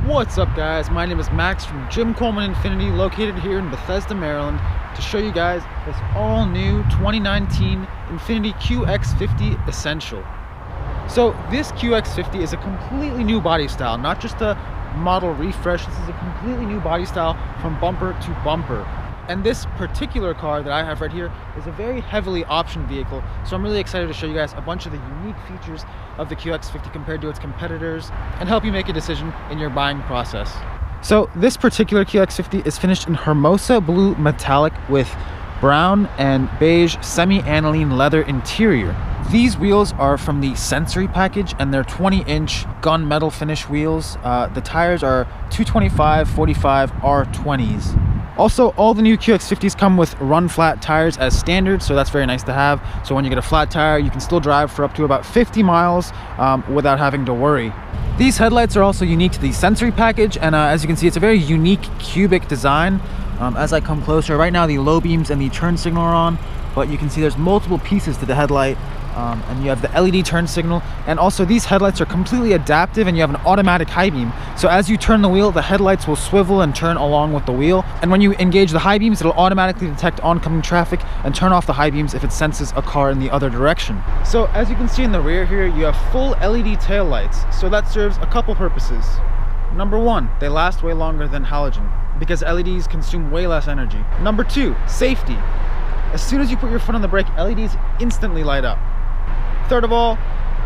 What's up, guys? My name is Max from Jim Coleman Infiniti, located here in Bethesda, Maryland, to show you guys this all-new 2019 Infiniti QX50 Essential. So this QX50 is a completely new body style, not just a model refresh. This is a completely new body style from bumper to bumper. And this particular car that I have right here is a very heavily optioned vehicle, so I'm really excited to show you guys a bunch of the unique features of the QX50 compared to its competitors and help you make a decision in your buying process. So this particular QX50 is finished in Hermosa Blue Metallic with brown and beige semi-aniline leather interior. These wheels are from the Sensory package and they're 20-inch gunmetal finish wheels. The tires are 225/45 R20s. Also, all the new QX50s come with run flat tires as standard, so that's very nice to have. So when you get a flat tire, you can still drive for up to about 50 miles without having to worry. These headlights are also unique to the Sensory package, and as you can see, it's a very unique cubic design. As I come closer, right now the low beams and the turn signal are on, but you can see there's multiple pieces to the headlight. And you have the LED turn signal, and also these headlights are completely adaptive, and you have an automatic high beam. So as you turn the wheel, the headlights will swivel and turn along with the wheel, and when you engage the high beams, it'll automatically detect oncoming traffic and turn off the high beams if it senses a car in the other direction. So as you can see in the rear here, you have full LED tail lights, so that serves a couple purposes. Number one, they last way longer than halogen because LEDs consume way less energy. Number two, safety. As soon as you put your foot on the brake, LEDs instantly light up. Third of all,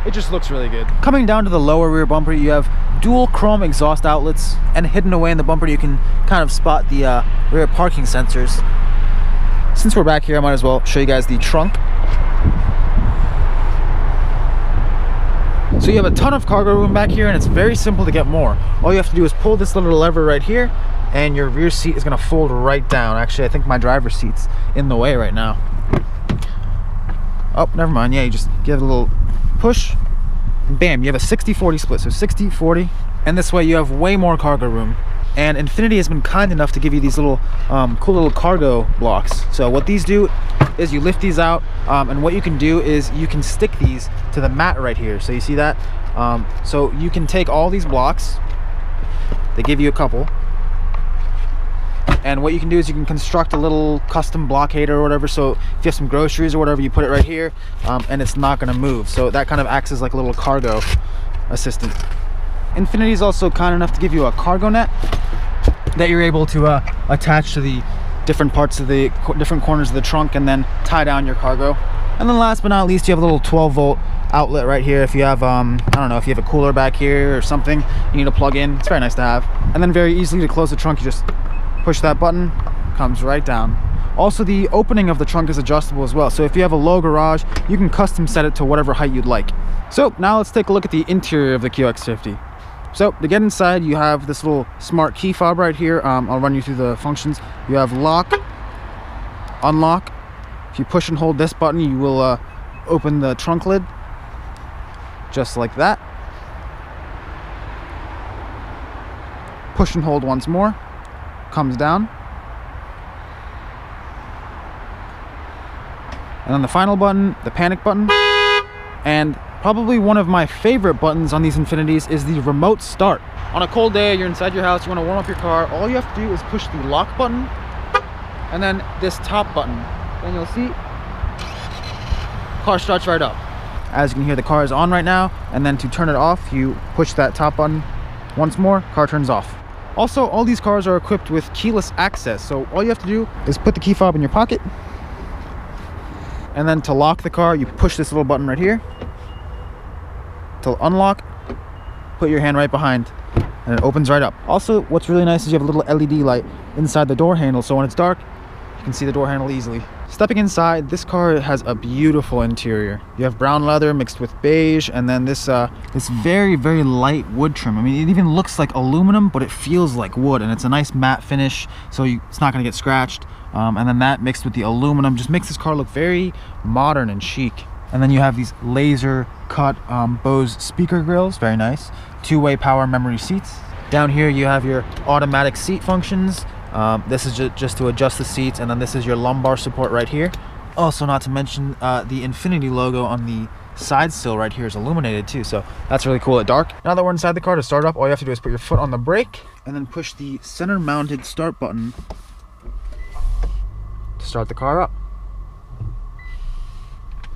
it just looks really good. Coming down to the lower rear bumper, you have dual chrome exhaust outlets, and hidden away in the bumper you can kind of spot the rear parking sensors. Since we're back here, I might as well show you guys the trunk. So you have a ton of cargo room back here, and it's very simple to get more. All you have to do is pull this little lever right here, and your rear seat is going to fold right down. Actually, I think my driver's seat's in the way right now. Oh, never mind. Yeah, you just give it a little push, and bam, you have a 60-40 split. So 60-40, and this way you have way more cargo room. And Infiniti has been kind enough to give you these little cool little cargo blocks. So what these do is you lift these out, and what you can do is you can stick these to the mat right here. So you see that? So you can take all these blocks. They give you a couple. And what you can do is you can construct a little custom blockade or whatever. So if you have some groceries or whatever, you put it right here, and it's not going to move. So that kind of acts as like a little cargo assistant. Infiniti is also kind enough to give you a cargo net that you're able to attach to the different parts of the different corners of the trunk and then tie down your cargo. And then last but not least, you have a little 12-volt outlet right here. If you have I don't know, if you have a cooler back here or something you need to plug in, it's very nice to have. And then very easily to close the trunk, you just push that button, comes right down. Also, the opening of the trunk is adjustable as well. So if you have a low garage, you can custom set it to whatever height you'd like. So now let's take a look at the interior of the QX50. So to get inside, you have this little smart key fob right here. I'll run you through the functions. You have lock, unlock. If you push and hold this button, you will open the trunk lid, just like that. Push and hold once more. Comes down, and then the final button, the panic button. And probably one of my favorite buttons on these Infinitis is the remote start. On a cold day, you're inside your house, you want to warm up your car, all you have to do is push the lock button and then this top button, and you'll see car starts right up. As you can hear, the car is on right now, and then to turn it off, you push that top button once more, car turns off. Also, all these cars are equipped with keyless access, so all you have to do is put the key fob in your pocket, and then to lock the car, you push this little button right here. To unlock, put your hand right behind, and it opens right up. Also, what's really nice is you have a little LED light inside the door handle, so when it's dark, you can see the door handle easily. Stepping inside, this car has a beautiful interior. You have brown leather mixed with beige, and then this very, very light wood trim. I mean, it even looks like aluminum, but it feels like wood, and it's a nice matte finish, so it's not gonna get scratched. And then that mixed with the aluminum just makes this car look very modern and chic. And then you have these laser cut Bose speaker grills, very nice. Two-way power memory seats. Down here you have your automatic seat functions. This is just to adjust the seats, and then this is your lumbar support right here. Also, not to mention the Infiniti logo on the side sill right here is illuminated too, so that's really cool at dark. Now that we're inside the car, to start up, all you have to do is put your foot on the brake and then push the center mounted start button to start the car up.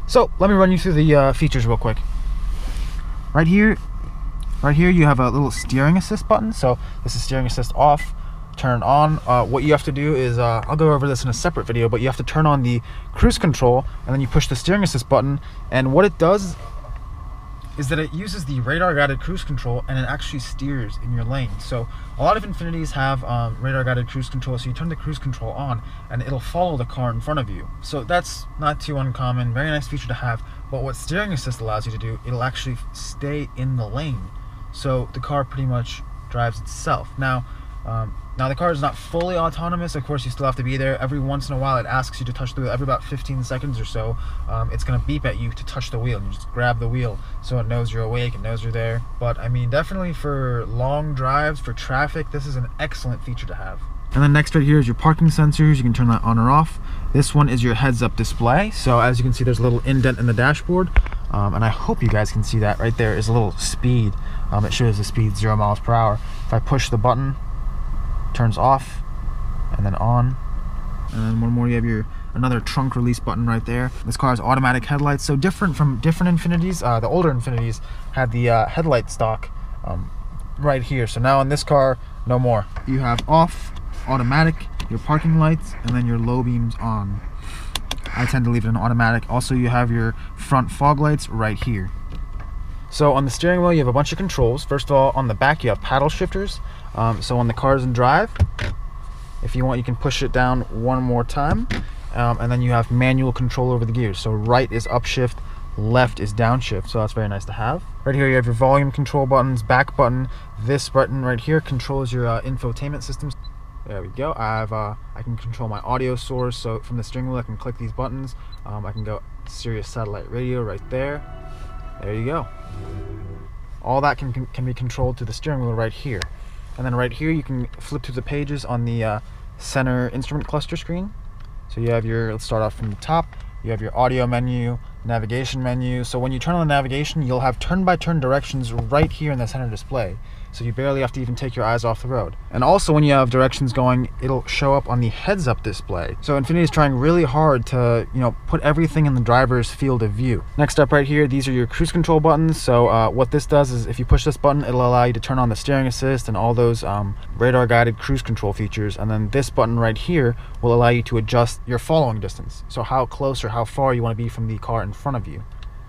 So let me run you through the features real quick. Right here you have a little steering assist button. So this is steering assist off, turn on. What you have to do is, I'll go over this in a separate video, but you have to turn on the cruise control and then you push the steering assist button, and what it does is that it uses the radar guided cruise control and it actually steers in your lane. So a lot of Infinitis have radar guided cruise control, so you turn the cruise control on and it'll follow the car in front of you. So that's not too uncommon, very nice feature to have. But what steering assist allows you to do, it'll actually stay in the lane. So the car pretty much drives itself. Now the car is not fully autonomous. Of course, you still have to be there. Every once in a while, it asks you to touch the wheel. Every about 15 seconds or so, it's going to beep at you to touch the wheel. You just grab the wheel so it knows you're awake, it knows you're there. But I mean, definitely for long drives, for traffic, this is an excellent feature to have. And then next right here is your parking sensors. You can turn that on or off. This one is your heads-up display. So as you can see, there's a little indent in the dashboard. And I hope you guys can see that. Right there is a little speed. It shows the speed 0 miles per hour. If I push the button, turns off and then on. And then one more, you have another trunk release button right there. This car has automatic headlights, so different from different Infinitis. The older Infinitis had the headlight stock right here. So now in this car, no more. You have off, automatic, your parking lights, and then your low beams on. I tend to leave it in automatic. Also, you have your front fog lights right here. So on the steering wheel, you have a bunch of controls. First of all, on the back, you have paddle shifters. So when the car is in drive, if you want, you can push it down one more time. And then you have manual control over the gears. So right is upshift, left is downshift. So that's very nice to have. Right here, you have your volume control buttons, back button. This button right here controls your infotainment systems. There we go. I can control my audio source. So from the steering wheel, I can click these buttons. I can go Sirius satellite radio right there. There you go. All that can be controlled to the steering wheel right here. And then right here, you can flip through the pages on the center instrument cluster screen. So you have let's start off from the top. You have your audio menu, navigation menu. So when you turn on the navigation, you'll have turn-by-turn directions right here in the center display. So you barely have to even take your eyes off the road. And also when you have directions going, it'll show up on the heads-up display. So Infiniti is trying really hard to, put everything in the driver's field of view. Next up right here, these are your cruise control buttons. So what this does is if you push this button, it'll allow you to turn on the steering assist and all those radar-guided cruise control features. And then this button right here will allow you to adjust your following distance. So how close or how far you want to be from the car in front of you.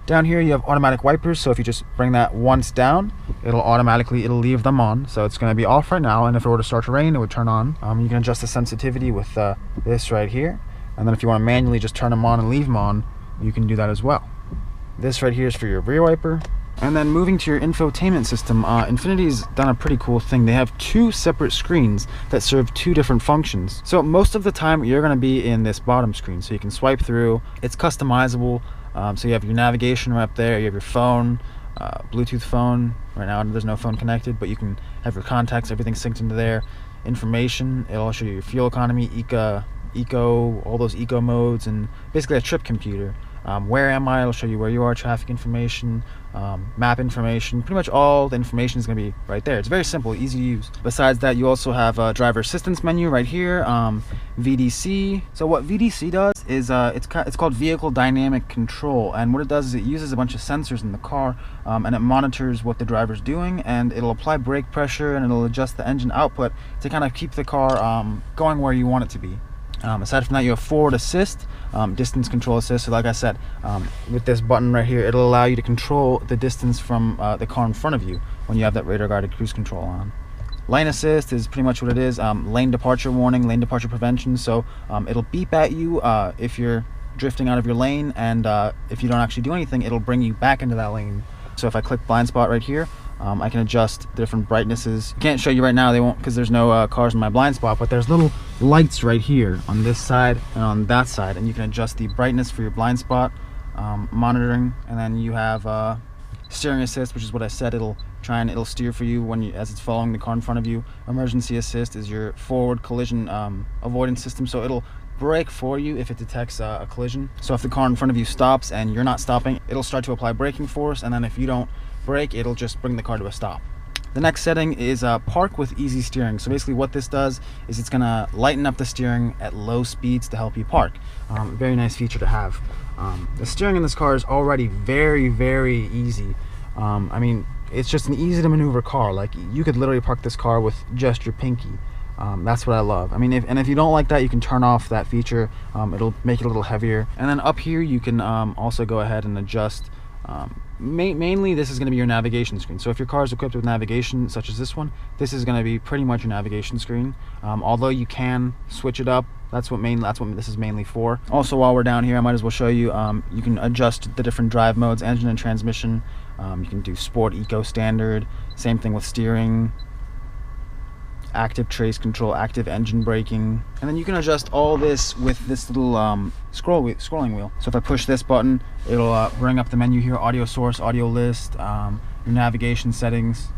Down here you have automatic wipers, so if you just bring that once down, it'll leave them on. So it's going to be off right now, and if it were to start to rain, it would turn on. You can adjust the sensitivity with this right here, and then if you want to manually just turn them on and leave them on, you can do that as well. This right here is for your rear wiper. And then moving to your infotainment system, Infiniti's done a pretty cool thing. They have two separate screens that serve two different functions. So most of the time you're going to be in this bottom screen, so you can swipe through. It's customizable. So you have your navigation right up there, you have your phone, Bluetooth phone. Right now there's no phone connected, but you can have your contacts, everything synced into there. Information, it'll show you your fuel economy, eco, all those eco modes, and basically a trip computer. Where am I? It'll show you where you are, traffic information, map information. Pretty much all the information is going to be right there. It's very simple, easy to use. Besides that, you also have a driver assistance menu right here, VDC. So what VDC does is it's called vehicle dynamic control, and what it does is it uses a bunch of sensors in the car, and it monitors what the driver's doing, and it'll apply brake pressure and it'll adjust the engine output to kind of keep the car going where you want it to be. Aside from that, you have forward assist, distance control assist. So like I said, with this button right here, it'll allow you to control the distance from the car in front of you when you have that radar guided cruise control on. Lane assist is pretty much what it is. Lane departure warning, lane departure prevention. So it'll beep at you if you're drifting out of your lane, and if you don't actually do anything, it'll bring you back into that lane. So if I click blind spot right here, I can adjust the different brightnesses. I can't show you right now, they won't, because there's no cars in my blind spot, but there's little lights right here on this side and on that side, and you can adjust the brightness for your blind spot monitoring. And then you have Steering assist, which is what I said, it'll steer for you as it's following the car in front of you. Emergency assist is your forward collision avoidance system, so it'll brake for you if it detects a collision. So if the car in front of you stops and you're not stopping, it'll start to apply braking force, and then if you don't brake, it'll just bring the car to a stop. The next setting is park with easy steering. So basically what this does is it's gonna lighten up the steering at low speeds to help you park. Very nice feature to have. The steering in this car is already very, very easy. I mean, it's just an easy to maneuver car. Like, you could literally park this car with just your pinky. That's what I love. I mean, if you don't like that, you can turn off that feature. It'll make it a little heavier. And then up here, you can also go ahead and adjust. Mainly, this is going to be your navigation screen. So if your car is equipped with navigation, such as this one, this is going to be pretty much your navigation screen. Although you can switch it up. That's what this is mainly for. Also, while we're down here, I might as well show you. You can adjust the different drive modes, engine and transmission. You can do sport, eco, standard. Same thing with steering. Active trace control, active engine braking, and then you can adjust all this with this little scrolling wheel. So if I push this button, it'll bring up the menu here: audio source, audio list, your navigation settings.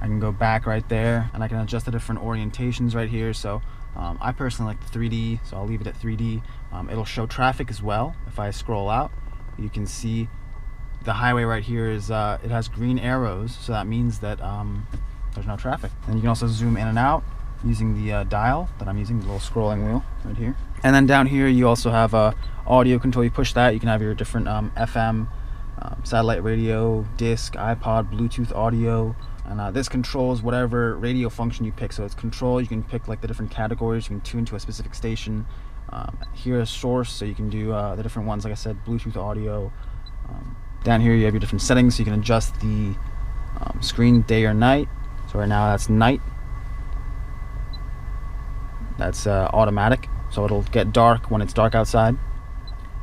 I can go back right there, and I can adjust the different orientations right here. So I personally like the 3D, so I'll leave it at 3D. It'll show traffic as well. If I scroll out, you can see the highway right here is it has green arrows, so that means that there's no traffic. And you can also zoom in and out using the dial that I'm using, the little scrolling wheel right here. And then down here you also have audio control. You push that, you can have your different FM, satellite radio, disc, iPod, Bluetooth audio, and this controls whatever radio function you pick. So it's control, you can pick like the different categories, you can tune to a specific station. Here is source, so you can do the different ones, like I said, Bluetooth audio. Down here you have your different settings, so you can adjust the screen day or night. So right now that's night. That's automatic, so it'll get dark when it's dark outside.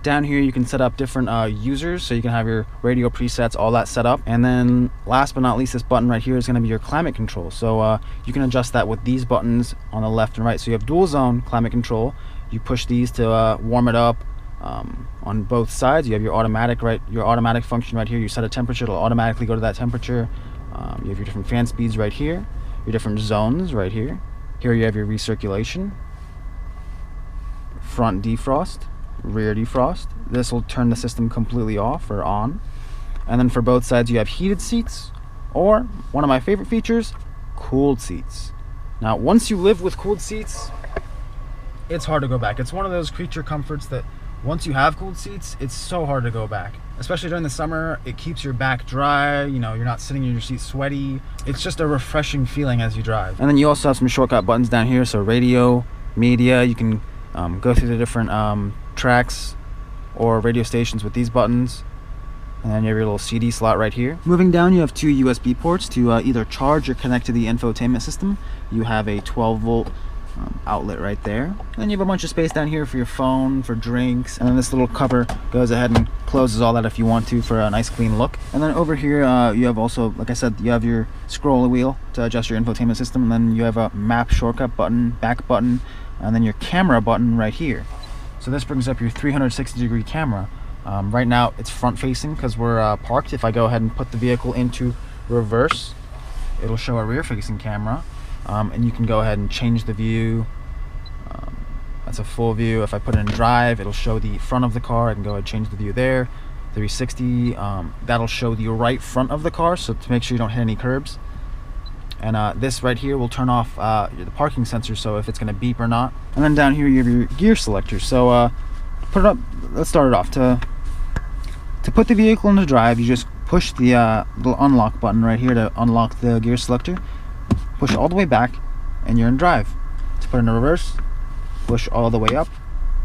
Down here you can set up different users, so you can have your radio presets, all that set up. And then last but not least, this button right here is going to be your climate control. So you can adjust that with these buttons on the left and right. So you have dual zone climate control. You push these to warm it up on both sides. You have your automatic function right here. You set a temperature, it'll automatically go to that temperature. You have your different fan speeds right here, your different zones right here. Here you have your recirculation, front defrost, rear defrost. This will turn the system completely off or on. And then for both sides you have heated seats, or one of my favorite features, cooled seats. Now once you live with cooled seats, it's hard to go back. It's one of those creature comforts that once you have cooled seats, it's so hard to go back. Especially during the summer, it keeps your back dry, you know, you're not sitting in your seat sweaty. It's just a refreshing feeling as you drive. And then you also have some shortcut buttons down here, so radio, media, you can go through the different tracks or radio stations with these buttons. And then you have your little CD slot right here. Moving down, you have two USB ports to either charge or connect to the infotainment system. You have a 12-volt outlet right there. And then you have a bunch of space down here for your phone, for drinks, and then this little cover goes ahead and closes all that if you want to for a nice clean look. And then over here you have also, like I said, you have your scroll wheel to adjust your infotainment system, and then you have a map shortcut button, back button, and then your camera button right here. So this brings up your 360-degree camera. Right now it's front facing because we're parked. If I go ahead and put the vehicle into reverse, it'll show a rear facing camera. And you can go ahead and change the view. That's a full view. If I put it in drive, it'll show the front of the car. I can go ahead and change the view there. 360, that'll show the right front of the car, so to make sure you don't hit any curbs. And this right here will turn off the parking sensor, so if it's going to beep or not. And then down here you have your gear selector. So put it up. Let's start it off. To put the vehicle into drive, you just push the little unlock button right here to unlock the gear selector. Push all the way back and you're in drive. To put it in reverse, push all the way up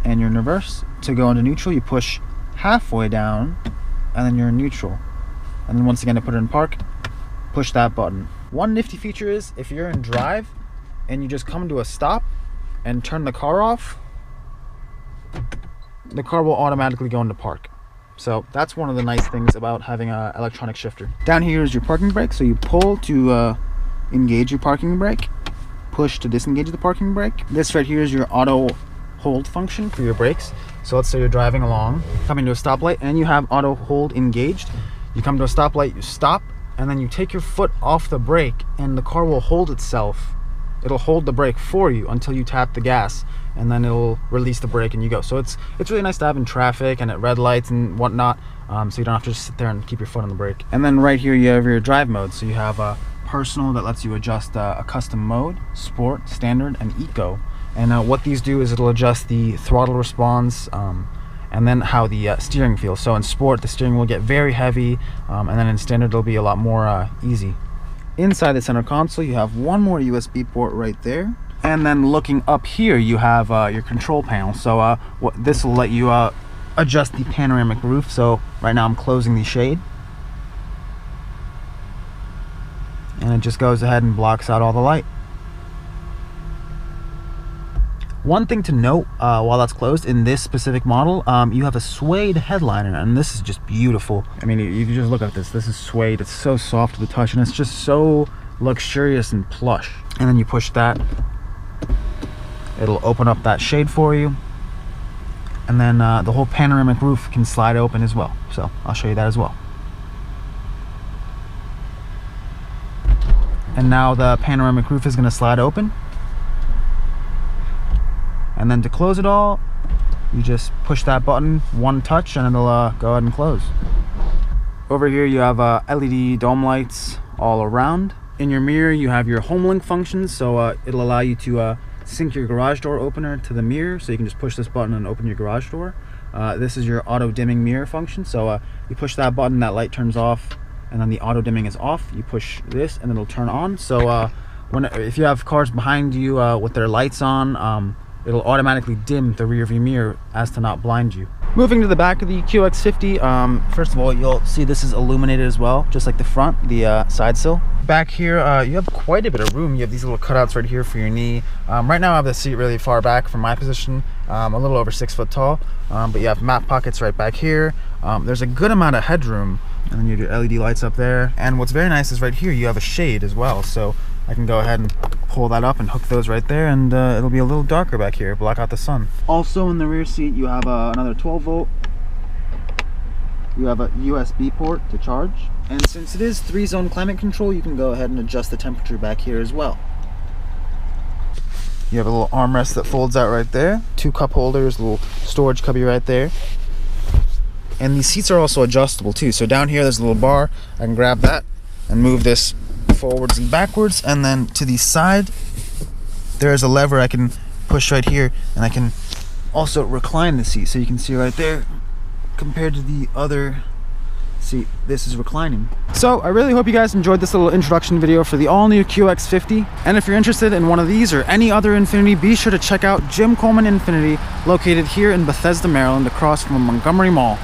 and you're in reverse. To go into neutral, you push halfway down and then you're in neutral. And then once again, to put it in park, push that button. One nifty feature is if you're in drive and you just come to a stop and turn the car off, the car will automatically go into park. So that's one of the nice things about having an electronic shifter. Down here is your parking brake. So you pull to engage your parking brake, push to disengage the parking brake. This right here is your auto hold function for your brakes. So let's say you're driving along, coming to a stoplight, and you have auto hold engaged. You come to a stoplight, you stop, and then you take your foot off the brake, and the car will hold itself. It'll hold the brake for you until you tap the gas, and then it'll release the brake and you go. So it's really nice to have in traffic and at red lights and whatnot, so you don't have to just sit there and keep your foot on the brake. And then right here you have your drive mode. So you have personal, that lets you adjust a custom mode, sport, standard, and eco. And what these do is it'll adjust the throttle response, and then how the steering feels. So in sport, the steering will get very heavy, and then in standard it'll be a lot more easy. Inside the center console, you have one more USB port right there. And then looking up here, you have your control panel. So this will let you adjust the panoramic roof. So right now I'm closing the shade. And it just goes ahead and blocks out all the light. One thing to note while that's closed, in this specific model, you have a suede headliner, and this is just beautiful. I mean, you can just look at this. This is suede. It's so soft to the touch, and it's just so luxurious and plush. And then you push that. It'll open up that shade for you. And then the whole panoramic roof can slide open as well. So I'll show you that as well. And now the panoramic roof is going to slide open. And then to close it all, you just push that button, one touch, and it'll go ahead and close. Over here you have LED dome lights all around. In your mirror you have your home link functions, so it'll allow you to sync your garage door opener to the mirror, so you can just push this button and open your garage door. This is your auto dimming mirror function, so you push that button, that light turns off, and then the auto dimming is off. You push this and it'll turn on. So if you have cars behind you with their lights on, it'll automatically dim the rear view mirror as to not blind you. Moving to the back of the QX50, first of all, you'll see this is illuminated as well, just like the front, the side sill. Back here, you have quite a bit of room. You have these little cutouts right here for your knee. Right now I have the seat really far back from my position, a little over 6 foot tall, but you have map pockets right back here. There's a good amount of headroom, and then you have your LED lights up there. And what's very nice is right here you have a shade as well, so I can go ahead and pull that up and hook those right there, and it'll be a little darker back here, block out the sun. Also in the rear seat you have another 12 volt. You have a USB port to charge, and since it is 3-zone climate control, you can go ahead and adjust the temperature back here as well. You have a little armrest that folds out right there, 2 cup holders, a little storage cubby right there. And these seats are also adjustable too, so down here there's a little bar. I can grab that and move this forwards and backwards, and then to the side there's a lever I can push right here, and I can also recline the seat, so you can see right there compared to the other seat, this is reclining. So I really hope you guys enjoyed this little introduction video for the all-new QX50, and if you're interested in one of these or any other Infiniti, be sure to check out Jim Coleman Infiniti, located here in Bethesda, Maryland, across from Montgomery Mall.